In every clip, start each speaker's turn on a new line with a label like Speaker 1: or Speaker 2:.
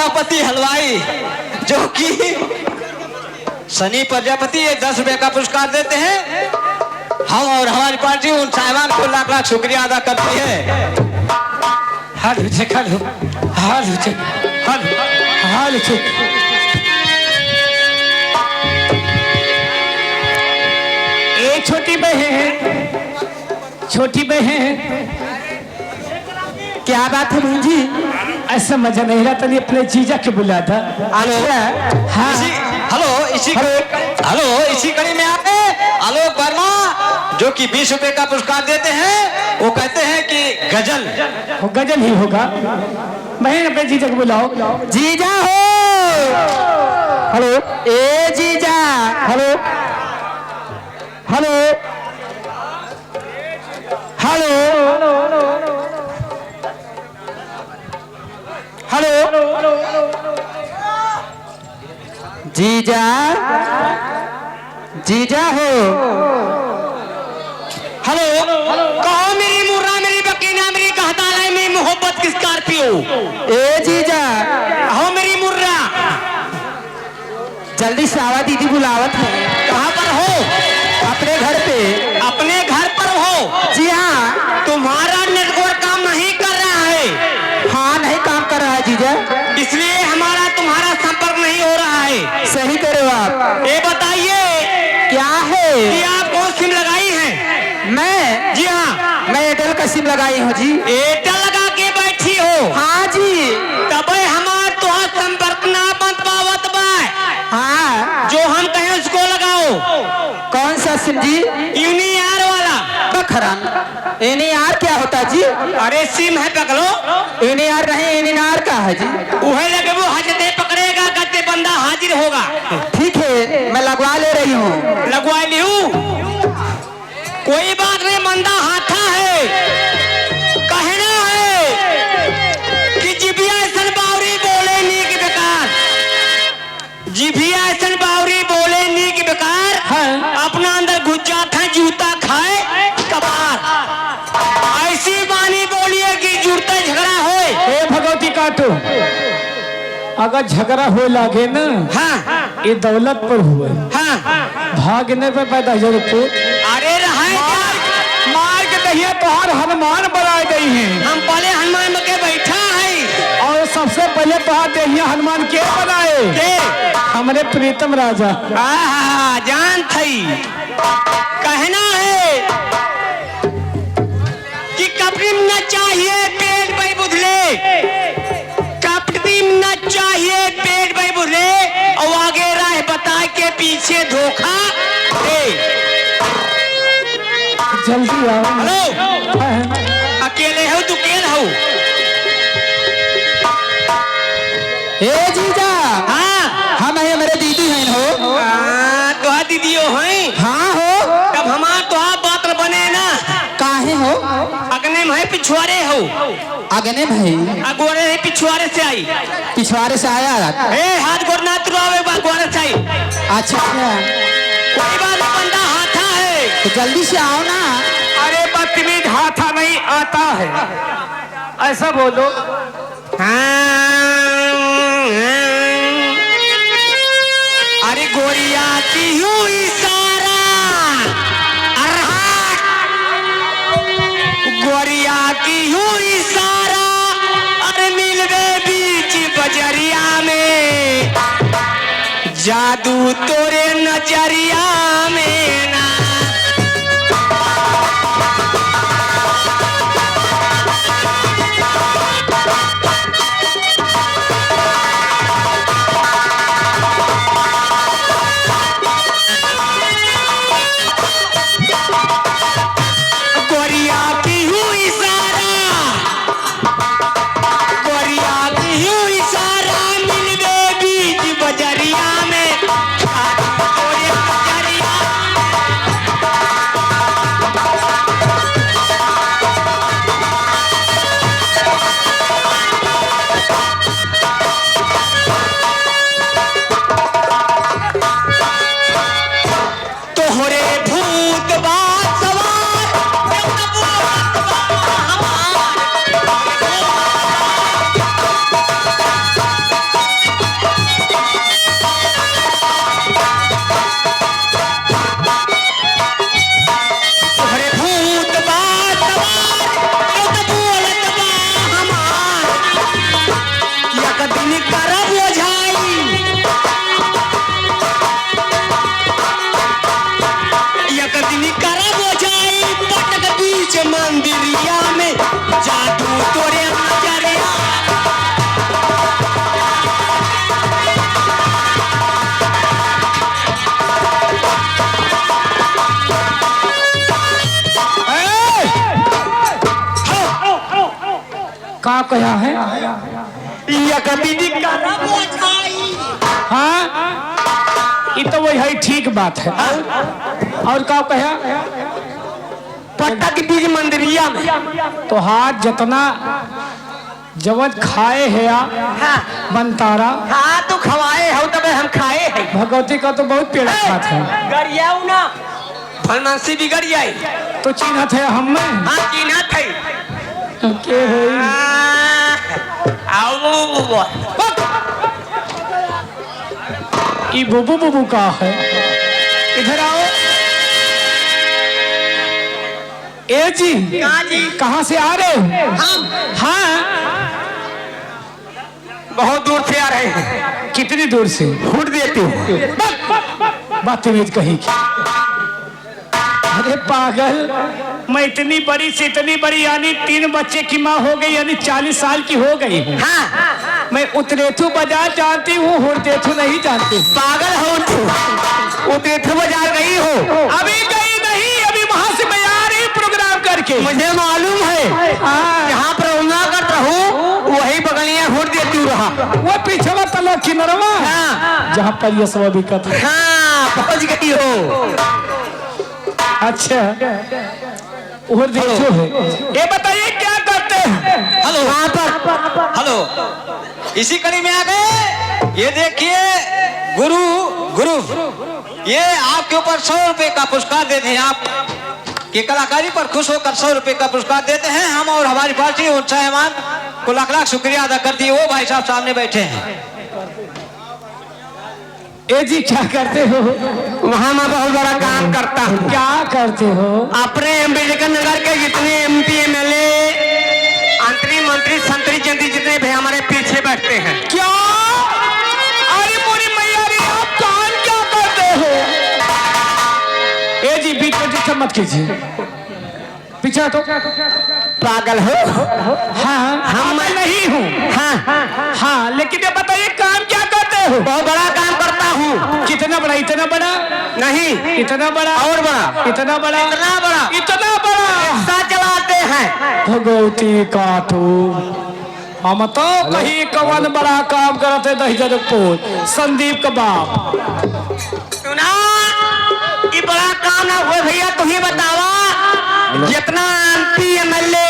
Speaker 1: प्रजापति हलवाई, जो कि सनी प्रजापति ये 10 रुपए का पुरस्कार देते हैं। हम और हमारी पार्टी उन साहिबान को लाख लाख शुक्रिया अदा करती है।
Speaker 2: हाल चेक हाल हाल चेक हाल हाल चेक। एक छोटी बहन क्या बात है बहन जी? ऐसा मजा नहीं रहा, तनी अपने जीजा के बुला था।
Speaker 1: हेलो
Speaker 2: हाँ
Speaker 1: हेलो इसी कड़ी में आए आलोक वर्मा, जो कि 20 रुपए का पुरस्कार देते हैं। वो कहते हैं कि
Speaker 2: गजल ही होगा। बहन अपने जीजा को बुलाओ।
Speaker 1: जीजा हो,
Speaker 2: हेलो
Speaker 1: ए जीजा,
Speaker 2: हेलो हेलो हेलो हेलो
Speaker 1: जीजा जीजा हो,
Speaker 2: हेलो
Speaker 1: कहो मेरी मुर्रा, मेरी बकीना, मेरी कहतालाई, मेरी मोहब्बत की स्कॉर्पियो। ए जीजा
Speaker 2: हो मेरी मुर्रा,
Speaker 1: जल्दी से आवा, दीदी बुलावत है।
Speaker 2: कहाँ पर हो?
Speaker 1: अपने घर पे।
Speaker 2: अपने घर पर हो?
Speaker 1: जी हाँ।
Speaker 2: तुम्हारा नेटवर्क काम नहीं कर रहा है।
Speaker 1: हाँ नहीं काम कर रहा है जीजा,
Speaker 2: इसलिए हमारा तुम्हारा संपर्क नहीं हो रहा है।
Speaker 1: सही करे हो आप।
Speaker 2: ये बताइए
Speaker 1: क्या है
Speaker 2: कि आप कौन सिम लगाई हैं?
Speaker 1: मैं?
Speaker 2: जी हाँ।
Speaker 1: मैं एयरटेल का सिम लगाई हूँ जी।
Speaker 2: एयरटेल लगा के बैठी हो?
Speaker 1: हाँ जी।
Speaker 2: तब हमार तो संपर्क ना बन पावत बा।
Speaker 1: हाँ
Speaker 2: जो हम कहें उसको लगाओ।
Speaker 1: कौन सा सिम जी?
Speaker 2: यूनियार वाला।
Speaker 1: बखरान एनआर क्या होता है जी?
Speaker 2: अरे सिम है पकड़ो।
Speaker 1: एनआर नहीं, एनआर का है जी।
Speaker 2: उहे लगे वो हजते पकड़ेगा, कहते बंदा हाजिर होगा।
Speaker 1: ठीक है मैं लगवा ले रही हूँ।
Speaker 2: लगवा लियो, कोई बात नहीं, बंदा हाथा है। कहना है कि जिभिया ऐसन बावरी बोले नी की बेकार, जिभिया ऐसन बावरी बोले नी की बेकार।
Speaker 1: हाँ।
Speaker 2: अपना अंदर घुस जाता है, जूता खाए कबार। ऐसी बानी बोलिए कि जुड़ता झगड़ा होए।
Speaker 3: ए भगवती काटो, अगर झगड़ा हो लागे ना,
Speaker 2: हाँ
Speaker 3: ये दौलत पर हुए,
Speaker 2: हाँ।
Speaker 3: भागने पे पैदा जरूर को
Speaker 2: अरे रहा
Speaker 3: मार के दहिया तोहार हनुमान बनाए गई हैं।
Speaker 2: हम पहले हनुमान के बैठा है।
Speaker 3: और सबसे पहले तोहार दहिया हनुमान के बनाए?
Speaker 2: के?
Speaker 3: हमारे प्रीतम राजा।
Speaker 2: जान थई। कहना है कि कपड़ी न चाहिए पेट पे बुधले, कपड़ी न चाहिए पेट पे बुधले, और आगे राह बता के पीछे धोखा दे।
Speaker 3: जल्दी आओ।
Speaker 2: हेलो, अकेले हो तू? केल हो?
Speaker 1: ए जीजा,
Speaker 2: हाँ
Speaker 1: हम है मेरे दीदी हैं हो।
Speaker 2: तो दीदियो हैं?
Speaker 1: हाँ हो।
Speaker 2: तब हमार तो बात बने ना।
Speaker 1: काहे हो?
Speaker 2: अगने में है पिछुआरे हो?
Speaker 1: अगने भाई
Speaker 2: अगोरे है पिछुआरे से आई।
Speaker 1: पिछवाड़े से आया।
Speaker 2: ए हाथ गोरना तुरावे अगोरे से आई।
Speaker 1: अच्छा
Speaker 2: कोई बात नहीं, बंदा हाथा है।
Speaker 1: तो जल्दी से आओ ना।
Speaker 3: अरे बदतमीज, हाथा नहीं आता है, ऐसा बोलो।
Speaker 2: अरे गोरिया की हूँ इशारा, गोरिया की हूँ इशारा, अरे मिलवे बीच बजरिया में, जादू तोरे नजरिया में ना।
Speaker 3: का कहा है?
Speaker 2: या कभी भी करम बुझाई।
Speaker 3: हाँ, ये तो वही है, ठीक बात है। और का कहा?
Speaker 2: पटक बीज मंदिरिया में।
Speaker 3: तो हाथ जितना जवत खाए है
Speaker 2: हाँ
Speaker 3: बनतारा,
Speaker 2: हाँ तू खवाए हो तब हम खाए हैं।
Speaker 3: भगवती का तो बहुत पेड़ खात है।
Speaker 2: गरियाऊ ना फलमानसी भी गरियाई।
Speaker 3: तो चिन्हत है हमें
Speaker 2: हाँ चिन्ह थे।
Speaker 3: के है?
Speaker 2: आओ
Speaker 3: ये बुबू बुबू का है। इधर आओ। ए जी,
Speaker 2: कहाँ जी?
Speaker 3: कहाँ से आ रहे हो?
Speaker 2: हम
Speaker 3: हाँ,
Speaker 2: बहुत दूर से आ रहे हैं।
Speaker 3: कितनी दूर से?
Speaker 2: फूट देते हो।
Speaker 3: बदतमीज कहीं की। अरे पागल, मैं इतनी बड़ी से इतनी बड़ी यानी 3 बच्चे की माँ हो गई, यानी 40 साल की हो गई हूँ।
Speaker 2: हाँ
Speaker 3: मैं उतरेथु बाजार जानती हूँ, हुरदेथु नहीं जानती हूँ।
Speaker 2: पागल हो तू। उतेथु बाजार गई हो?
Speaker 3: अभी गई नहीं, अभी वहां से मैं आ रही प्रोग्राम करके।
Speaker 2: मुझे मालूम है।
Speaker 3: हाँ,
Speaker 2: जहाँ पर उन्ना करता हूँ वही बगलियाँ फूट देती रहा।
Speaker 3: वो पिछला तला किनरवा,
Speaker 2: हाँ
Speaker 3: जहाँ पर यशवा भी कहते।
Speaker 2: हाँ पहुँच गई हो।
Speaker 3: अच्छा, उधर देखो है। ये बताइए क्या करते हैं?
Speaker 1: हेलो,
Speaker 2: वहाँ पर
Speaker 1: हेलो, इसी कड़ी में आ गए। ये देखिए गुरु गुरु, ये आपके ऊपर 100 रुपए का पुरस्कार देते हैं। आप की कलाकारी पर खुश होकर 100 रुपए का पुरस्कार देते हैं हम, और हमारी पार्टी उन मेहमान को लाख लाख शुक्रिया अदा करती है। वो भाई साहब सामने बैठे हैं।
Speaker 3: ए जी क्या करते हो?
Speaker 2: वहाँ मैं बहुत बड़ा काम करता हूँ।
Speaker 3: क्या करते हो?
Speaker 2: अपने अम्बेडकर नगर के जितने MP MLA अंतरी मंत्री संतरी जंत्री जितने भी हमारे पीछे बैठते हैं।
Speaker 3: क्या? अरे मोरी मैया रे, आप काम क्या करते हो? ए जी बीच में डिस्टर्ब मत कीजिए, पीछे तो।
Speaker 2: पागल हो?
Speaker 3: हाँ,
Speaker 2: हम
Speaker 3: मैं नहीं हूँ।
Speaker 2: हाँ
Speaker 3: हाँ, लेकिन ये बताइए काम क्या करते हो?
Speaker 2: बहुत बड़ा काम करता हूँ।
Speaker 3: कितना बड़ा? इतना बड़ा
Speaker 2: नहीं
Speaker 3: इतना बड़ा
Speaker 2: और बड़ा।
Speaker 3: इतना बड़ा
Speaker 2: इतना बड़ा
Speaker 3: इतना बड़ा
Speaker 2: सा चलाते हैं।
Speaker 3: भगवती का तू, हम तो कहीं कवन बड़ा काम करते दहिजरपुर संदीप का बाप।
Speaker 2: सुना, ये बड़ा काम ना हो भैया, तुम ही बतावा। जितना MP MLA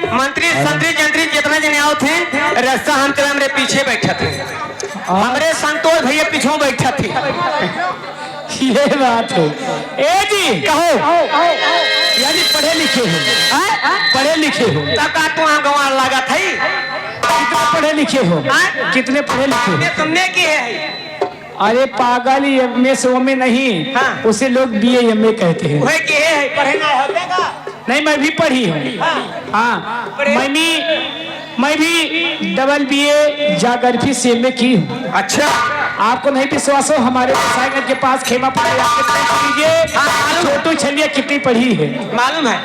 Speaker 2: मंत्री संतरी जंत्री जितना जने आओ थे, रास्ता हम चला मेरे पीछे बैठा थे। हमारे संतोष भैया पीछे बैठा थे।
Speaker 3: ये बात है। ए जी
Speaker 2: कहो
Speaker 3: यानी पढ़े लिखे हो? पढ़े लिखे हो?
Speaker 2: तब का तू वहाँ गंवार लगा था।
Speaker 3: कितने पढ़े लिखे हो? कितने पढ़े लिखे हो?
Speaker 2: तुमने की है?
Speaker 3: अरे पागल, MA से OMA नहीं,
Speaker 2: हाँ।
Speaker 3: उसे लोग BA MA कहते हैं।
Speaker 2: वही की है पढ़ना है का?
Speaker 3: नहीं, मैं भी पढ़ी हूँ। हाँ, मैं भी डबल BA जागरफी से MA की हूँ।
Speaker 2: अच्छा,
Speaker 3: आपको नहीं विश्वास हो? हमारे साइकिल के पास खेमा पड़ा, कीजिए
Speaker 2: हाँ, मालूम है।
Speaker 3: छोटू छलिया कितनी पढ़ी है।
Speaker 2: मालूम है।